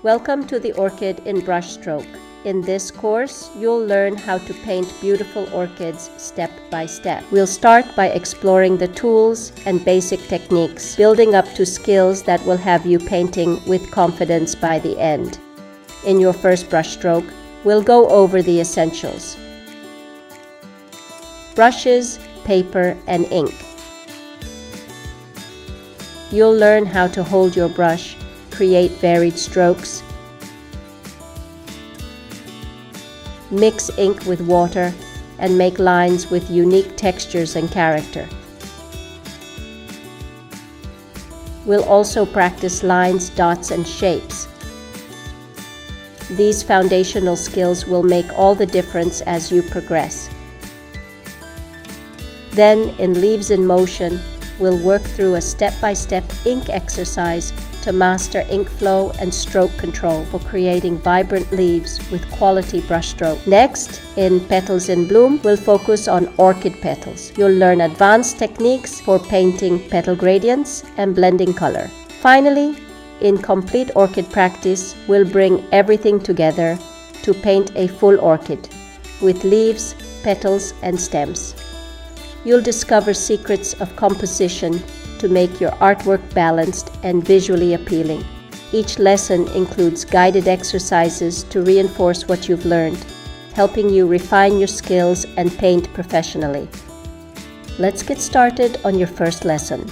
Welcome to the Orchid in Brushstroke. In this course, you'll learn how to paint beautiful orchids step by step. We'll start by exploring the tools and basic techniques, building up to skills that will have you painting with confidence by the end. In your first brushstroke, we'll go over the essentials: brushes, paper, and ink. You'll learn how to hold your brush, create varied strokes, mix ink with water, and make lines with unique textures and character. We'll also practice lines, dots, and shapes. These foundational skills will make all the difference as you progress. Then, in Leaves in Motion, we'll work through a step-by-step ink exercise to master ink flow and stroke control for creating vibrant leaves with quality brushstroke. Next, in Petals in Bloom, we'll focus on orchid petals. You'll learn advanced techniques for painting petal gradients and blending color. Finally, in Complete Orchid Practice, we'll bring everything together to paint a full orchid with leaves, petals, and stems. You'll discover secrets of composition to make your artwork balanced and visually appealing. Each lesson includes guided exercises to reinforce what you've learned, helping you refine your skills and paint professionally. Let's get started on your first lesson.